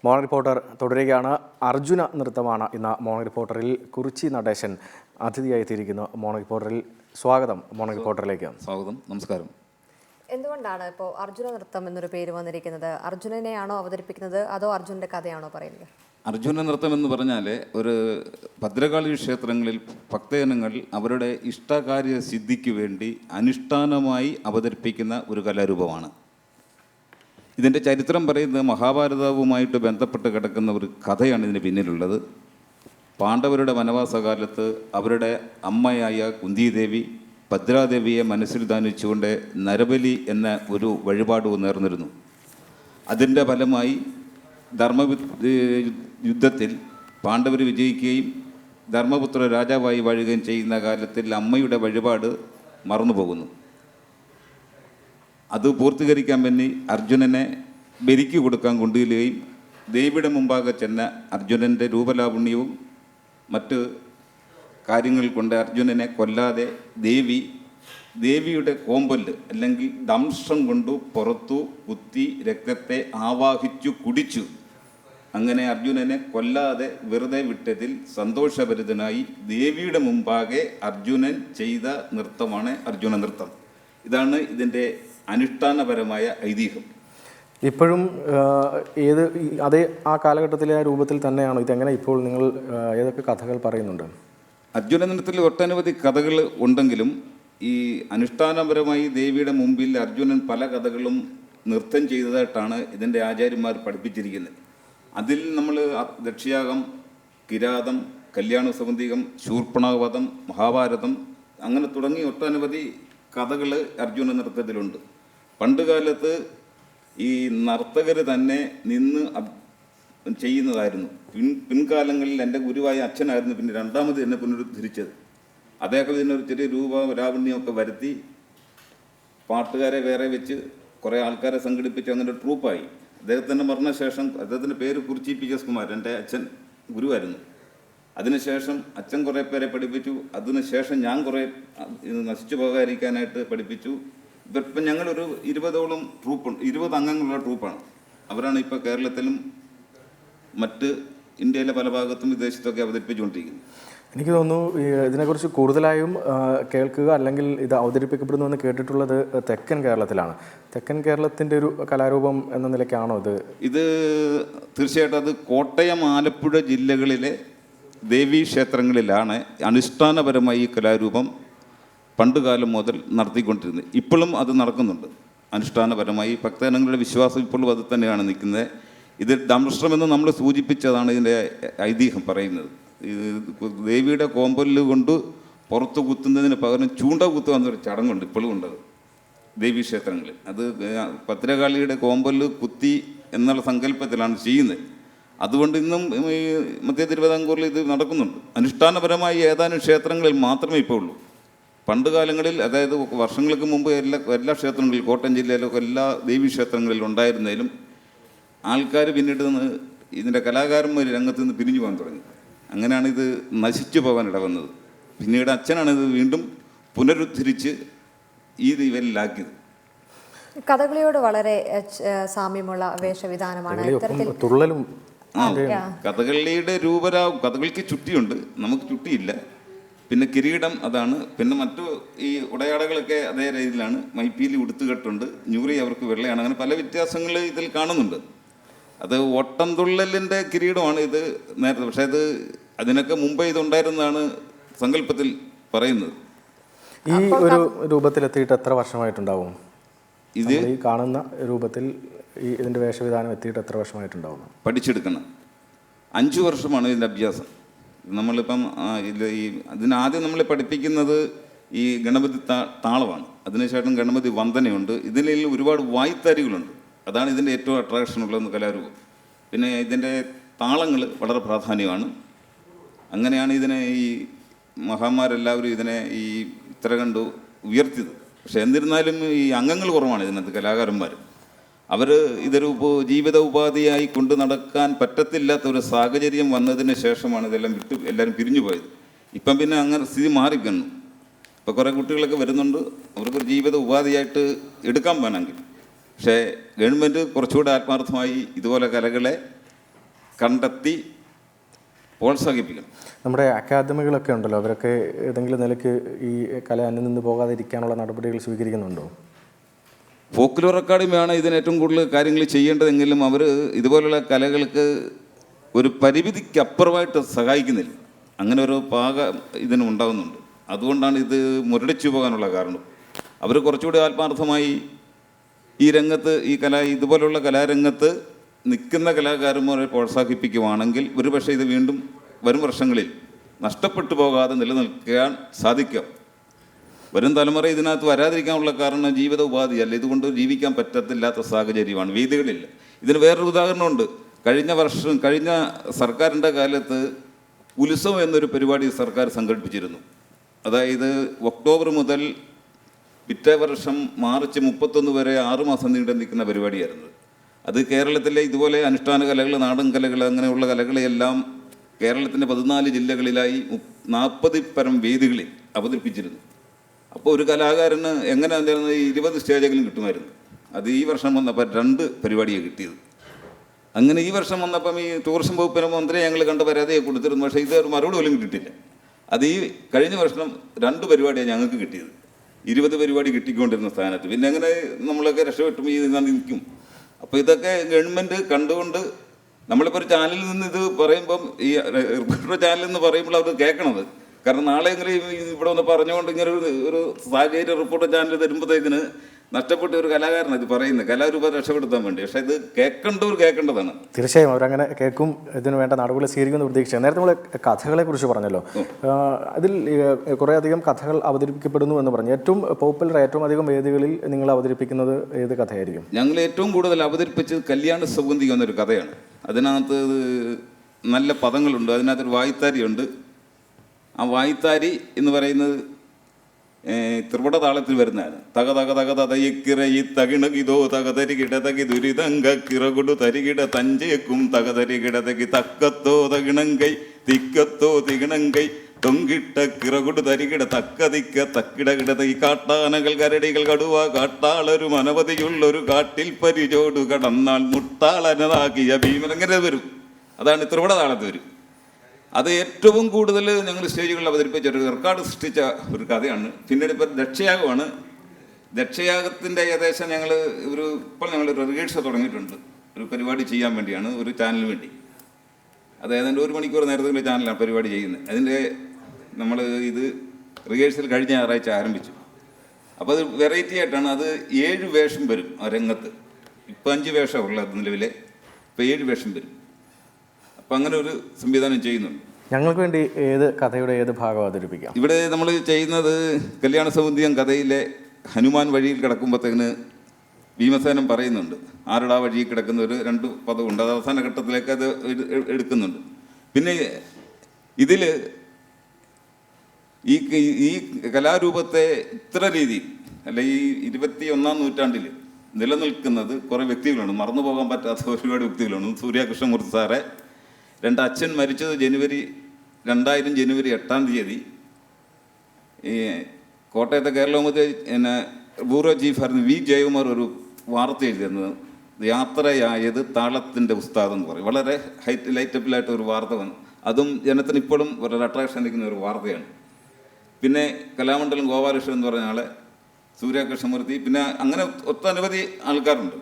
Morning reporter തുടരുകയാണ്. അർജുന നൃത്തമാണ് ഇന്ന് morning റിപ്പോർട്ടറിൽ. Kurichi Natesan അതിഥിയായി എത്തിയിരിക്കുന്നു. മോർണിംഗ് റിപ്പോർട്ടറിൽ സ്വാഗതം. മോർണിംഗ് റിപ്പോർട്ടറിലേക്ക് സ്വാഗതം. നമസ്കാരം. എന്തുകൊണ്ടാണ് ഇപ്പോൾ അർജുന നൃത്തം എന്നൊരു പേര് വന്നിരിക്കുന്നത്? അർജുനനെയാണോ അവതരിപ്പിക്കുന്നത് അതോ അർജുനന്റെ കഥയാണോ പറയുന്നത്? അർജുന നൃത്തം എന്ന് പറഞ്ഞാൽ ഒരു ഭദ്രകാളി ക്ഷേത്രങ്ങളിൽ ഭക്തജനങ്ങൾ അവരുടെ ഇഷ്ടകാര്യ സിദ്ധിക്ക് വേണ്ടി അനുഷ്ഠാനമായി അവതരിപ്പിക്കുന്ന ഒരു കലാരൂപമാണ്. ഇതിൻ്റെ ചരിത്രം പറയുന്നത് മഹാഭാരതവുമായിട്ട് ബന്ധപ്പെട്ട് കിടക്കുന്ന ഒരു കഥയാണ് ഇതിന് പിന്നിലുള്ളത്. പാണ്ഡവരുടെ വനവാസകാലത്ത് അവരുടെ അമ്മയായ കുന്തിദേവി ഭദ്രാദേവിയെ മനസ്സിൽ ധ്യാനിച്ചുകൊണ്ട് നരബലി എന്ന ഒരു വഴിപാട് നേർന്നിരുന്നു. അതിൻ്റെ ഫലമായി യുദ്ധത്തിൽ പാണ്ഡവർ വിജയിക്കുകയും ധർമ്മപുത്ര രാജാവായി വാഴുകയും ചെയ്യുന്ന കാലത്തിൽ അമ്മയുടെ വഴിപാട് മറന്നുപോകുന്നു. അത് പൂർത്തീകരിക്കാൻ വേണ്ടി അർജുനനെ ബലിക്ക് കൊടുക്കാൻ കൊണ്ടുവരികയും ദേവിയുടെ മുമ്പാകെ ചെന്ന അർജുനൻ്റെ രൂപലാവണ്യവും മറ്റ് കാര്യങ്ങൾ കൊണ്ട് അർജുനനെ കൊല്ലാതെ ദേവിയുടെ കോമ്പല് അല്ലെങ്കിൽ ദംഷ്ട്രം കൊണ്ട് പുറത്തു കുത്തി രക്തത്തെ ആവാഹിച്ചു കുടിച്ചു. അങ്ങനെ അർജുനനെ കൊല്ലാതെ വെറുതെ വിട്ടതിൽ സന്തോഷഭരിതനായി ദേവിയുടെ മുമ്പാകെ അർജുനൻ ചെയ്ത നൃത്തമാണ് അർജുന നൃത്തം. ഇതാണ് ഇതിൻ്റെ അനുഷ്ഠാനപരമായ ഐതിഹ്യം. ഇപ്പോഴും അതേ ആ കാലഘട്ടത്തിലെ ആ രൂപത്തിൽ തന്നെയാണോ ഇതെങ്ങനെ? ഇപ്പോൾ നിങ്ങൾ ഏതൊക്കെ കഥകൾ പറയുന്നുണ്ട്? അർജുന നൃത്തത്തിൽ ഒട്ടനവധി കഥകൾ ഉണ്ടെങ്കിലും ഈ അനുഷ്ഠാനപരമായി ദേവിയുടെ മുമ്പിൽ അർജുനൻ പല കഥകളും നൃത്തം ചെയ്തതായിട്ടാണ് ഇതിൻ്റെ ആചാര്യന്മാർ പഠിപ്പിച്ചിരിക്കുന്നത്. അതിൽ നമ്മൾ ദക്ഷിയാഗം, കിരാതം, കല്യാണ സൗന്ദര്യം, ശൂർപ്പണവധം, മഹാഭാരതം അങ്ങനെ തുടങ്ങി ഒട്ടനവധി കഥകൾ അർജുന നൃത്തത്തിലുണ്ട്. പണ്ടുകാലത്ത് ഈ നർത്തകർ തന്നെ നിന്ന് ചെയ്യുന്നതായിരുന്നു. പിൻകാലങ്ങളിൽ എൻ്റെ ഗുരുവായ അച്ഛനായിരുന്നു പിന്നെ രണ്ടാമത് എന്നെ പുനരുദ്ധരിച്ചത്. അദ്ദേഹം ഇതിനൊരു ചെറിയ ലാവണ്യമൊക്കെ വരുത്തി പാട്ടുകാരെ വേറെ വെച്ച് കുറേ ആൾക്കാരെ സംഘടിപ്പിച്ച് അങ്ങനെ ഒരു ട്രൂപ്പായി. അദ്ദേഹത്തിൻ്റെ മരണശേഷം അദ്ദേഹത്തിൻ്റെ പേര് കുറിച്ചി പി.എസ്. കുമാർ, എൻ്റെ അച്ഛൻ ഗുരുവായിരുന്നു. അതിനുശേഷം അച്ഛൻ കുറേ പേരെ പഠിപ്പിച്ചു. അതിനുശേഷം ഞാൻ കുറേ നശിച്ചു പോകാതിരിക്കാനായിട്ട് പഠിപ്പിച്ചു. ഇപ്പം ഞങ്ങളൊരു 20ഓളം ട്രൂപ്പുണ്ട്, 20 അംഗങ്ങളുള്ള ട്രൂപ്പാണ്. അവരാണ് ഇപ്പോൾ കേരളത്തിലും മറ്റ് ഇന്ത്യയിലെ പല ഭാഗത്തും വിദേശത്തൊക്കെ അവതരിപ്പിച്ചുകൊണ്ടിരിക്കുന്നത്. എനിക്ക് തോന്നുന്നു ഇതിനെക്കുറിച്ച് കൂടുതലായും കേൾക്കുക അല്ലെങ്കിൽ ഇത് അവതരിപ്പിക്കപ്പെടുന്നുവെന്ന് കേട്ടിട്ടുള്ളത് തെക്കൻ കേരളത്തിലാണ്. തെക്കൻ കേരളത്തിൻ്റെ ഒരു കലാരൂപം എന്ന നിലയ്ക്കാണോ ഇത്? തീർച്ചയായിട്ടും അത് കോട്ടയം, ആലപ്പുഴ ജില്ലകളിലെ ദേവീ ക്ഷേത്രങ്ങളിലാണ് അനുഷ്ഠാനപരമായി ഈ കലാരൂപം പണ്ടുകാലം മുതൽ നടത്തിക്കൊണ്ടിരുന്നത്. ഇപ്പോഴും അത് നടക്കുന്നുണ്ട് അനുഷ്ഠാനപരമായി. ഭക്തജനങ്ങളുടെ വിശ്വാസം ഇപ്പോഴും അത് തന്നെയാണ് നിൽക്കുന്നത്. ഇത് ദംഷ്ട്രമെന്ന് നമ്മൾ സൂചിപ്പിച്ചതാണ് ഇതിൻ്റെ ഐതിഹ്യം പറയുന്നത്. ദേവിയുടെ കോമ്പല് കൊണ്ട് പുറത്ത് കുത്തുന്നതിന് പകരം ചൂണ്ട കുത്തുക എന്നൊരു ചടങ്ങുണ്ട്, ഇപ്പോഴും ഉണ്ടത് ദേവീ ക്ഷേത്രങ്ങളിൽ. അത് ഭദ്രകാളിയുടെ കോമ്പല് കുത്തി എന്നുള്ള സങ്കല്പത്തിലാണ് ചെയ്യുന്നത്. അതുകൊണ്ട് ഇന്നും ഈ മധ്യ തിരുവിതാംകൂറിൽ ഇത് നടക്കുന്നുണ്ട്. അനുഷ്ഠാനപരമായി ഏതാനും ക്ഷേത്രങ്ങളിൽ മാത്രമേ ഇപ്പോൾ ഉള്ളൂ. പണ്ട് കാലങ്ങളിൽ, അതായത് വർഷങ്ങൾക്ക് മുമ്പ് എല്ലാ ക്ഷേത്രങ്ങളിലും കോട്ടയം ജില്ലയിലൊക്കെ എല്ലാ ദേവീ ക്ഷേത്രങ്ങളിലും ഉണ്ടായിരുന്നതിലും ആൾക്കാർ പിന്നീട് ഇതിൻ്റെ കലാകാരന്മാർ രംഗത്ത് നിന്ന് പിരിഞ്ഞു പോകാൻ തുടങ്ങി. അങ്ങനെയാണ് ഇത് നശിച്ചു പോകാൻ ഇടവന്നത്. പിന്നീട് അച്ഛനാണ് ഇത് വീണ്ടും പുനരുദ്ധരിച്ച് ഈ ഇവരിലാക്കിയത്. കഥകളിയോട് വളരെ സാമ്യമുള്ള വേഷവിധാനമാണ്. തുള്ളലും കഥകളിയുടെ കഥകളിക്ക് ചുട്ടിയുണ്ട്, നമുക്ക് ചുട്ടിയില്ല. പിന്നെ കിരീടം അതാണ്. പിന്നെ മറ്റു ഈ ഉടയാടകളൊക്കെ അതേ രീതിയിലാണ്. മൈപ്പീലി ഉടുത്തുകെട്ടുണ്ട്, ഞൂറി അവർക്ക് വെള്ളയാണ്. അങ്ങനെ പല വ്യത്യാസങ്ങൾ ഇതിൽ കാണുന്നുണ്ട്. അത് ഓട്ടംതുള്ളലിൻ്റെ കിരീടമാണ് ഇത് നേരത്തെ. പക്ഷേ അതിനൊക്കെ മുമ്പേ ഇതുണ്ടായിരുന്നതാണ് സങ്കല്പത്തിൽ പറയുന്നത്. ഈ ഒരു രൂപത്തിലെത്തിയിട്ട് എത്ര വർഷമായിട്ടുണ്ടാവും? ഇത് ഈ കാണുന്ന രൂപത്തിൽ ഇതിൻ്റെ വേഷവിധാനം എത്തിയിട്ട് എത്ര വർഷമായിട്ടുണ്ടാവും? പഠിച്ചെടുക്കണം. 5 വർഷമാണ് ഇതിൻ്റെ അഭ്യാസം. നമ്മളിപ്പം അതിനാദ്യം നമ്മൾ പഠിപ്പിക്കുന്നത് ഈ ഗണപതി താളമാണ്. അതിനുശേഷം ഗണപതി വന്ദനയുണ്ട്. ഇതിൽ ഒരുപാട് വായ്ത്താരികളുണ്ട്. അതാണ് ഇതിൻ്റെ ഏറ്റവും അട്രാക്ഷനുള്ള കലാരൂപം. പിന്നെ ഇതിൻ്റെ താളങ്ങൾ വളരെ പ്രാധാന്യമാണ്. അങ്ങനെയാണ് ഇതിനെ ഈ മഹാന്മാരെല്ലാവരും ഇതിനെ ഇത്ര കണ്ടു ഉയർത്തിയത്. പക്ഷെ എന്നിരുന്നാലും ഈ അംഗങ്ങൾ കുറവാണ് ഇതിനകത്ത്, കലാകാരന്മാർ. അവർ ഇതൊരു ജീവിത ഉപാധിയായി കൊണ്ടു നടക്കാൻ പറ്റത്തില്ലാത്ത ഒരു സാഹചര്യം വന്നതിന് ശേഷമാണ് ഇതെല്ലാം എല്ലാവരും പിരിഞ്ഞു പോയത്. ഇപ്പം പിന്നെ അങ്ങനെ സ്ഥിതി മാറിക്കണ്ണു. ഇപ്പോൾ കുറേ കുട്ടികളൊക്കെ വരുന്നുണ്ട്, അവർക്കൊരു ജീവിത ഉപാധിയായിട്ട് എടുക്കാൻ വേണമെങ്കിൽ. പക്ഷേ ഗവൺമെൻറ് കുറച്ചുകൂടെ ആത്മാർത്ഥമായി ഇതുപോലെ കലകളെ കണ്ടെത്തി പ്രോത്സാഹിപ്പിക്കണം. നമ്മുടെ അക്കാദമികളൊക്കെ ഉണ്ടല്ലോ, അവരൊക്കെ ഏതെങ്കിലും നിലയ്ക്ക് ഈ കല അന്യം നിന്ന് പോകാതിരിക്കാനുള്ള നടപടികൾ സ്വീകരിക്കുന്നുണ്ടോ? ഫോക്ലോർ അക്കാദമിയാണ് ഇതിന് ഏറ്റവും കൂടുതൽ കാര്യങ്ങൾ ചെയ്യേണ്ടതെങ്കിലും അവർ ഇതുപോലുള്ള കലകൾക്ക് ഒരു പരിമിതിക്കപ്പുറമായിട്ട് സഹായിക്കുന്നില്ല. അങ്ങനെ ഒരു ഇതിനുണ്ടാകുന്നുണ്ട്. അതുകൊണ്ടാണ് ഇത് മുരടിച്ചു പോകാനുള്ള കാരണം. അവർ കുറച്ചുകൂടി ആത്മാർത്ഥമായി ഈ രംഗത്ത് ഇതുപോലുള്ള കലാരംഗത്ത് നിൽക്കുന്ന കലാകാരന്മാരെ പ്രോത്സാഹിപ്പിക്കുവാണെങ്കിൽ ഒരുപക്ഷെ ഇത് വീണ്ടും വരും വർഷങ്ങളിൽ നഷ്ടപ്പെട്ടു പോകാതെ നിലനിൽക്കാൻ സാധിക്കും. വരും തലമുറ ഇതിനകത്ത് വരാതിരിക്കാനുള്ള കാരണം ജീവിത ഉപാധിയല്ല, ഇതുകൊണ്ട് ജീവിക്കാൻ പറ്റത്തില്ലാത്ത സാഹചര്യമാണ്, വേദികളില്ല. ഇതിന് വേറൊരു ഉദാഹരണമുണ്ട്. കഴിഞ്ഞ സർക്കാരിൻ്റെ കാലത്ത് ഉത്സവം എന്നൊരു പരിപാടി സർക്കാർ സംഘടിപ്പിച്ചിരുന്നു. അതായത് ഒക്ടോബർ മുതൽ പിറ്റേ വർഷം മാർച്ച് 31 വരെ 6 മാസം നീണ്ടു നിൽക്കുന്ന പരിപാടിയായിരുന്നു. അത് കേരളത്തിലെ ഇതുപോലെ അനുഷ്ഠാന കലകൾ, നാടൻ കലകൾ, അങ്ങനെയുള്ള കലകളെയെല്ലാം കേരളത്തിൻ്റെ 14 ജില്ലകളിലായി 40 പരം വേദികളിൽ അവതരിപ്പിച്ചിരുന്നു. അപ്പോൾ ഒരു കലാകാരന് എങ്ങനെ 20 സ്റ്റേജെങ്കിലും കിട്ടുമായിരുന്നു. അത് ഈ വർഷം വന്നപ്പോൾ 2 പരിപാടിയാണ് കിട്ടിയത്. അങ്ങനെ ഈ വർഷം വന്നപ്പം ഈ ടൂറിസം വകുപ്പിന് മന്ത്രിയെ ഞങ്ങൾ കണ്ട പരാതിയെ കൊടുത്തിരുന്നു. പക്ഷേ ഇത് ഒരു മറുപടി പോലും കിട്ടിയിട്ടില്ല. അത് ഈ കഴിഞ്ഞ വർഷം 2 പരിപാടിയാണ് ഞങ്ങൾക്ക് കിട്ടിയത്. 20 പരിപാടി കിട്ടിക്കൊണ്ടിരുന്ന സ്ഥാനത്ത് പിന്നെ എങ്ങനെ നമ്മളൊക്കെ രക്ഷപ്പെട്ടും ഈ നിൽക്കും. അപ്പോൾ ഇതൊക്കെ ഗവൺമെൻറ് കണ്ടുകൊണ്ട് നമ്മളിപ്പോൾ ഒരു ചാനലിൽ നിന്ന് ഇത് പറയുമ്പം ഈ റിപ്പോർട്ടർ ചാനലിൽ നിന്ന് പറയുമ്പോൾ അവർ കേൾക്കണത്. കാരണം നാളെ എങ്ങനെ ഇവിടെ ഒന്ന് പറഞ്ഞുകൊണ്ട് ഇങ്ങനെ ഒരു സാഹചര്യ റിപ്പോർട്ടർ ചാനൽ തരുമ്പോഴത്തേക്കിന് നഷ്ടപ്പെട്ട ഒരു കലാകാരനാണ് ഇത് പറയുന്നത്, കലാരൂപം രക്ഷപ്പെടുത്താൻ വേണ്ടി. പക്ഷേ ഇത് കേൾക്കേണ്ടവർ കേൾക്കേണ്ടതാണ്. തീർച്ചയായും അവരങ്ങനെ കേൾക്കും, ഇതിന് വേണ്ട നടപടികൾ സ്വീകരിക്കുന്ന പ്രതീക്ഷ. നേരത്തെ നമ്മൾ കഥകളെ കുറിച്ച് പറഞ്ഞല്ലോ, അതിൽ കുറേയധികം കഥകൾ അവതരിപ്പിക്കപ്പെടുന്നു എന്ന് പറഞ്ഞു. ഏറ്റവും പോപ്പുലർ, ഏറ്റവും അധികം വേദികളിൽ നിങ്ങൾ അവതരിപ്പിക്കുന്നത് ഏത് കഥയായിരിക്കും? ഞങ്ങൾ ഏറ്റവും കൂടുതൽ അവതരിപ്പിച്ചത് കല്യാണ സൗഗന്ധികം എന്നൊരു കഥയാണ്. അതിനകത്ത് നല്ല പദങ്ങളുണ്ട്, അതിനകത്തൊരു വായ്ത്താരിയുണ്ട്. ആ വായ്ത്താരി എന്ന് പറയുന്നത് ത്രിപുട താളത്തിൽ വരുന്നതാണ്. തക തക തക തതയിക്കിറയി തകിണകിതോ തകതരി കിടതകി ദുരിതങ്ക കിറകുടു തരികിട തഞ്ചേക്കും തകതരി കിടതകി തക്കത്തോ തകിണങ്കൈ തിക്കത്തോ തികിണങ്കൈ തൊങ്കിട്ട കിറകുടു തരികിട തക്കതിക്ക തക്കിട കിടതകി കാട്ടാനകൾ കരടികൾ കടുവ കാട്ടാളൊരു അനവധിയുള്ളൊരു കാട്ടിൽ പരിചോടു കടന്നാൽ മുട്ടാളനതാക്കിയ ഭീമനങ്ങനെ വരും. അതാണ് ത്രിപുട താളത്തിൽ വരും. അത് ഏറ്റവും കൂടുതൽ ഞങ്ങൾ സ്റ്റേജുകളിൽ അവതരിപ്പിച്ച ഒരു റെക്കോർഡ് സൃഷ്ടിച്ച ഒരു കഥയാണ്. പിന്നീട് ഇപ്പോൾ ദക്ഷയാഗമാണ്. ദക്ഷയാഗത്തിൻ്റെ ഏകദേശം ഇപ്പോൾ ഞങ്ങൾ റിഹേഴ്സൽ തുടങ്ങിയിട്ടുണ്ട്. ഒരു പരിപാടി ചെയ്യാൻ വേണ്ടിയാണ്, ഒരു ചാനലിന് വേണ്ടി. അത് ഏതാണ്ട് 1 മണിക്കൂർ നേരത്തെ ചാനലാണ് പരിപാടി ചെയ്യുന്നത്. അതിൻ്റെ നമ്മൾ ഇത് റിഹേഴ്സൽ കഴിഞ്ഞ ഞായറാഴ്ച ആരംഭിച്ചു. അപ്പോൾ അത് വെറൈറ്റി ആയിട്ടാണ്. അത് 7 വേഷം വരും ആ രംഗത്ത്. ഇപ്പോൾ 5 വേഷം ഉള്ളത് നിലവിലെ, ഇപ്പോൾ 7 വേഷം വരും. അപ്പം അങ്ങനെ ഒരു സംവിധാനം ചെയ്യുന്നുണ്ട്. ഞങ്ങൾക്ക് വേണ്ടി കഥയുടെ ഏത് ഭാഗം അവതരിപ്പിക്കാം? ഇവിടെ നമ്മൾ ചെയ്യുന്നത് കല്യാണ സൗന്ദര്യം കഥയിലെ ഹനുമാൻ വഴിയിൽ കിടക്കുമ്പോഴത്തേന് ഭീമസേനൻ പറയുന്നുണ്ട്, ആരുടെ ആ വഴിയിൽ കിടക്കുന്ന ഒരു 2 പദമുണ്ട്. അത് അവസാന ഘട്ടത്തിലേക്ക് അത് എടുക്കുന്നുണ്ട്. പിന്നെ ഇതിൽ ഈ കലാരൂപത്തെ ഇത്ര രീതിയിൽ അല്ല, ഈ 21-ാം നൂറ്റാണ്ടിൽ നിലനിൽക്കുന്നത് കുറേ വ്യക്തികളുണ്ട്, മറന്നു പോകാൻ പറ്റാത്ത ഒരുപാട് വ്യക്തികളുണ്ട്. സൂര്യകൃഷ്ണമൂർത്തി സാറെ, 2 അച്ഛൻ മരിച്ചത് 2000 ജനുവരി 8-ാം തീയതി. ഈ കോട്ടയത്തെ കേരളമുദയ ബ്യൂറോ ചീഫായിരുന്നു വി ജയകുമാർ ഒരു വാർത്ത എഴുതിയിരുന്നത്, യാത്രയായത് താളത്തിൻ്റെ ഉസ്താദ് എന്ന് പറയും. വളരെ ലൈറ്റപ്പിലായിട്ട് ഒരു വാർത്ത വന്നു. അതും ജനത്തിന് ഇപ്പോഴും വളരെ അട്രാക്ഷൻ നിൽക്കുന്ന ഒരു വാർത്തയാണ്. പിന്നെ കലാമണ്ഡലം ഗോപാലകൃഷ്ണൻ എന്ന് പറഞ്ഞ ആളെ, സൂര്യകൃഷ്ണമൂർത്തി, പിന്നെ അങ്ങനെ ഒട്ടനവധി ആൾക്കാരുണ്ട്.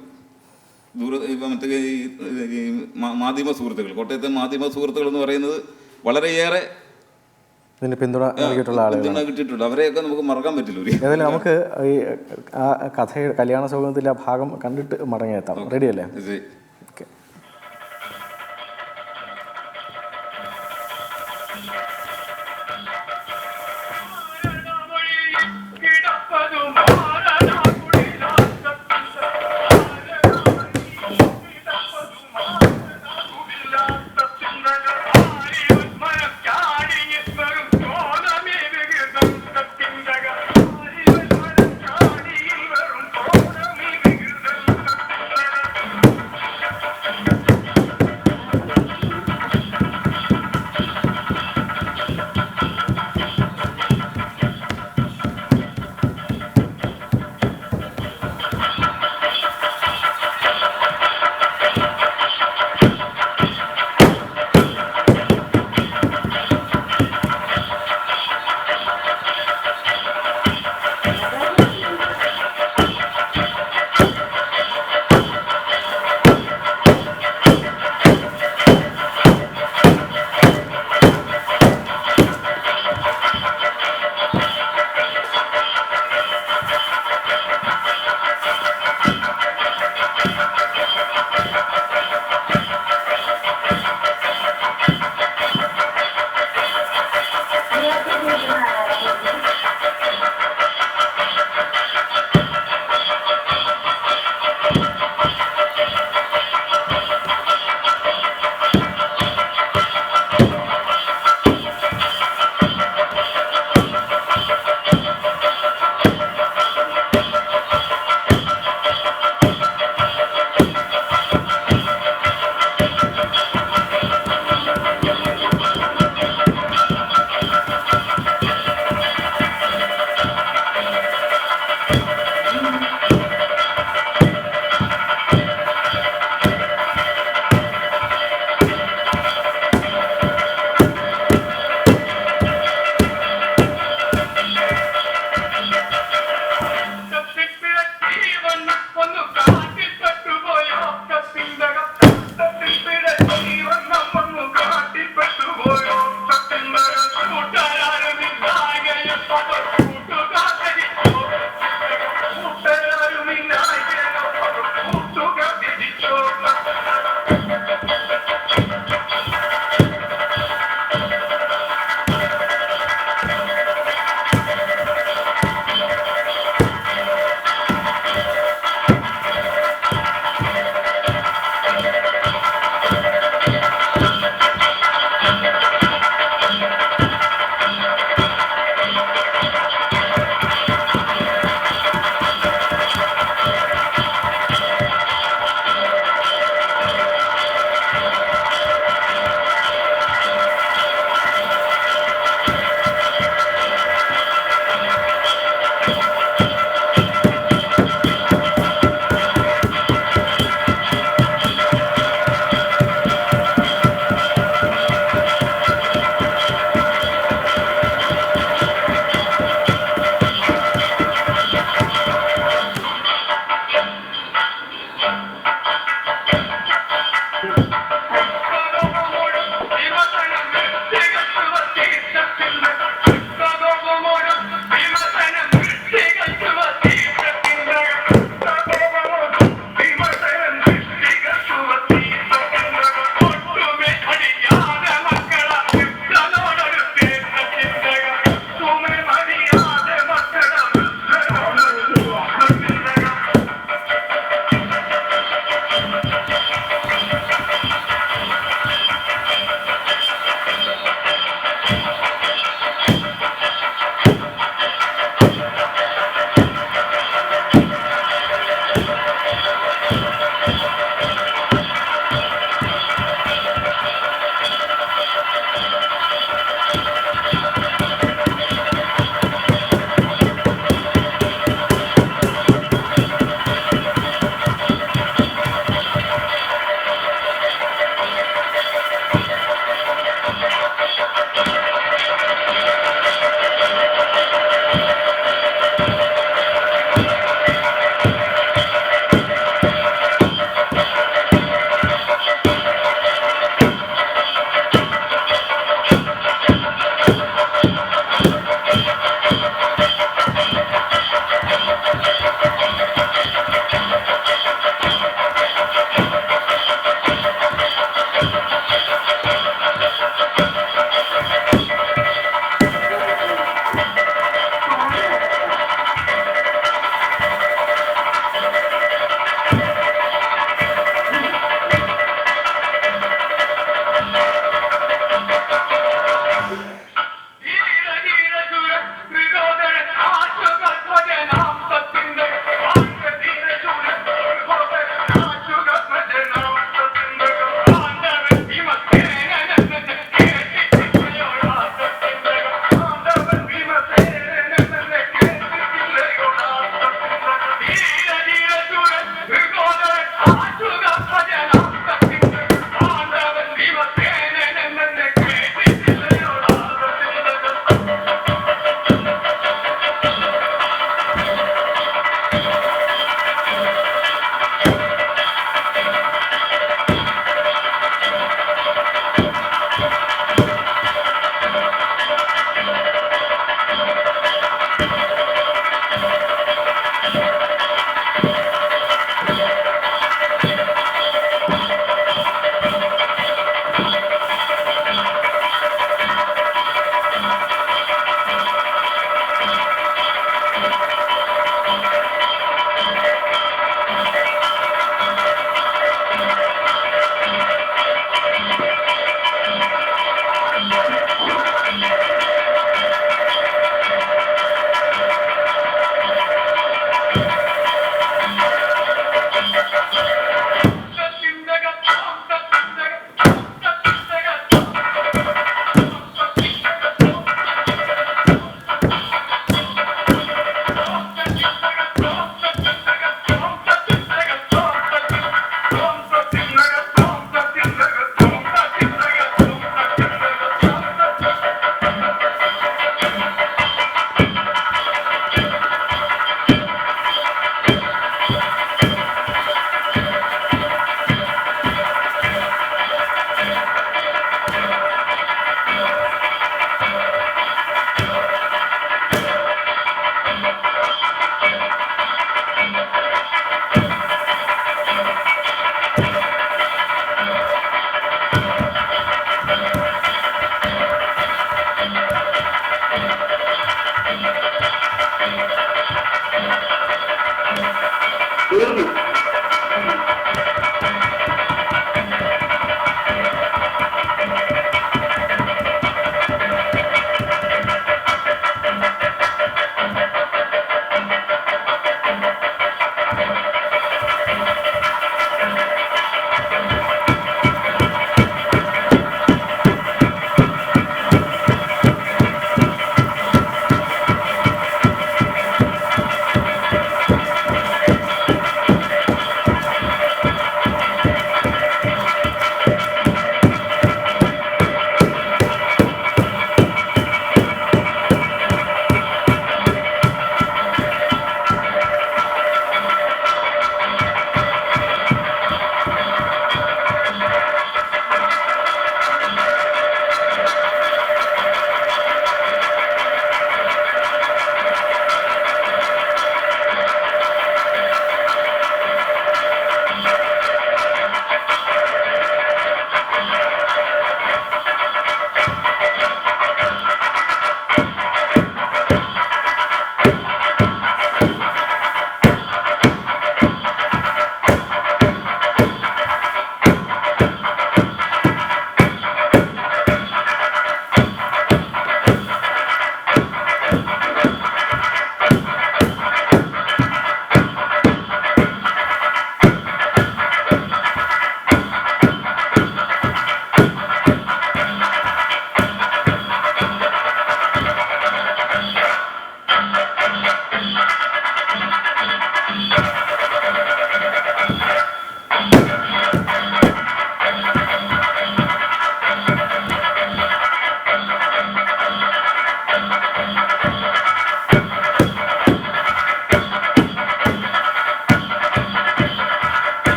മറ്റേ മാധ്യമ സുഹൃത്തുക്കൾ, കോട്ടയത്തെ മാധ്യമ സുഹൃത്തുക്കൾ എന്ന് പറയുന്നത് വളരെയേറെ പിന്തുണ കിട്ടിയിട്ടുണ്ട്. അവരെയൊക്കെ നമുക്ക് മറക്കാൻ പറ്റില്ല. ഏതായാലും നമുക്ക് ഈ ആ കഥയുടെ കല്യാണ സൗകര്യത്തിലെ ആ ഭാഗം കണ്ടിട്ട് മടങ്ങിയെത്താം. റെഡിയല്ലേ? ഓക്കെ.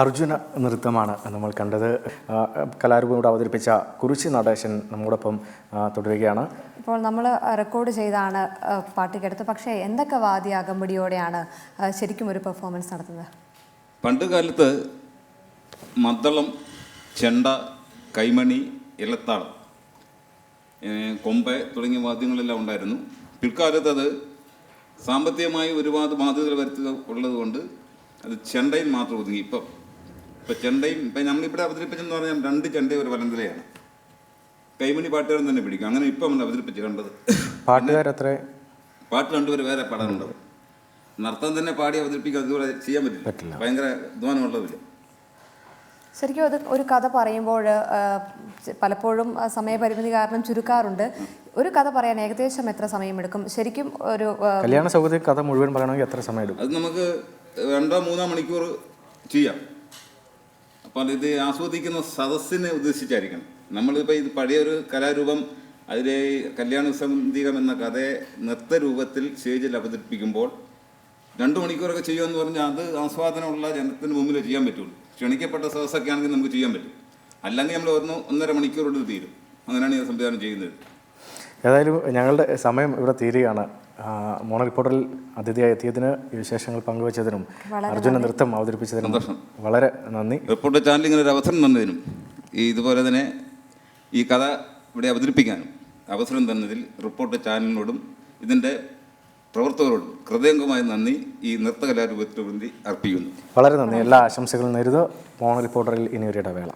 അർജുന നൃത്തമാണ് നമ്മൾ കണ്ടത്. കലാരൂപം അവതരിപ്പിച്ച കുറിച്ചി നടേശൻ നമ്മോടൊപ്പം തുടരുകയാണ്. ഇപ്പോൾ നമ്മൾ റെക്കോർഡ് ചെയ്താണ് പാട്ട് കേട്ടത്. പക്ഷേ എന്തൊക്കെ വാദ്യ അകമ്പടിയോടെയാണ് ശരിക്കും ഒരു പെർഫോമൻസ് നടത്തുന്നത്? പണ്ട് കാലത്ത് മദ്ദളം, ചെണ്ട, കൈമണി, ഇലത്താളം, കൊമ്പ് തുടങ്ങിയ വാദ്യങ്ങളെല്ലാം ഉണ്ടായിരുന്നു. പിൽക്കാലത്ത് അത് സാമ്പത്തികമായി ഒരുപാട് ബാധ്യതകൾ വരുത്തുക ഉള്ളതുകൊണ്ട് അത് ചെണ്ടയിൽ മാത്രം ഒതുങ്ങി. ഇപ്പം ചെണ്ടയും ഇപ്പം നമ്മളിവിടെ അവതരിപ്പിച്ചെന്ന് പറഞ്ഞാൽ 2 ചെണ്ടയും ഒരു വലന്തലയാണ്. കൈമണി പാട്ടുകാരൻ തന്നെ പിടിക്കും. അങ്ങനെ ഇപ്പം നമ്മൾ അവതരിപ്പിച്ച് കണ്ടത്. പാട്ടുകാരത്ര പാട്ട് 2 പേര് വേറെ പാടാനുണ്ടാവും. നൃത്തം തന്നെ പാടി അവതരിപ്പിക്കുക അതുപോലെ ചെയ്യാൻ പറ്റില്ല. ഭയങ്കര അധ്വാനമുള്ളതില്ല. ശരിക്കും അത് ഒരു കഥ പറയുമ്പോൾ പലപ്പോഴും സമയപരിമിതി കാരണം ചുരുക്കാറുണ്ട്. ഒരു കഥ പറയാൻ ഏകദേശം എത്ര സമയമെടുക്കും? ശരിക്കും ഒരു കല്യാണ സൗകര്യ കഥ മുഴുവൻ പറയണമെങ്കിൽ എത്ര സമയം എടുക്കും? അത് നമുക്ക് 2-3 മണിക്കൂർ ചെയ്യാം. അപ്പോൾ ഇത് ആസ്വദിക്കുന്ന സദസ്സിനെ ഉദ്ദേശിച്ചായിരിക്കണം. നമ്മളിപ്പോൾ ഇത് പഴയ ഒരു കലാരൂപം, അതിലെ കല്യാണ സന്ധികം എന്ന കഥയെ നൃത്തരൂപത്തിൽ സ്റ്റേജിൽ അവതരിപ്പിക്കുമ്പോൾ 2 മണിക്കൂറൊക്കെ ചെയ്യുമെന്ന് പറഞ്ഞാൽ അത് ആസ്വാദനമുള്ള ജനത്തിന് മുമ്പിൽ ചെയ്യാൻ പറ്റുള്ളൂ. ക്ഷണിക്കപ്പെട്ട സദസ്സൊക്കെ ആണെങ്കിൽ നമുക്ക് ചെയ്യാൻ പറ്റും. അല്ലെങ്കിൽ നമ്മൾ 1-1.5 മണിക്കൂറോട് തീരും. അങ്ങനെയാണ് ഈ സംവിധാനം ചെയ്യുന്നത്. ഏതായാലും ഞങ്ങളുടെ സമയം ഇവിടെ തീരുകയാണ്. മോണോ റിപ്പോർട്ടറിൽ അതിഥിയായി എത്തിയതിന്, ഈ വിശേഷങ്ങൾ പങ്കുവച്ചതിനും അർജുന നൃത്തം അവതരിപ്പിച്ചതിനും വളരെ നന്ദി. റിപ്പോർട്ടർ ചാനൽ ഇങ്ങനെ ഒരു അവസരം തന്നതിനും ഇതുപോലെ തന്നെ ഈ കഥ ഇവിടെ അവതരിപ്പിക്കാനും അവസരം തന്നതിൽ റിപ്പോർട്ടർ ചാനലിനോടും ഇതിൻ്റെ പ്രവർത്തകരോടും ഹൃദയംഗമായ നന്ദി ഈ നൃത്തകലാരൂപത്തിന് വേണ്ടി അർപ്പിക്കുന്നു. വളരെ നന്ദി. എല്ലാ ആശംസകളും നേരുന്നു. മോണോ റിപ്പോർട്ടറിൽ ഇനി ഒരു ഇടവേള.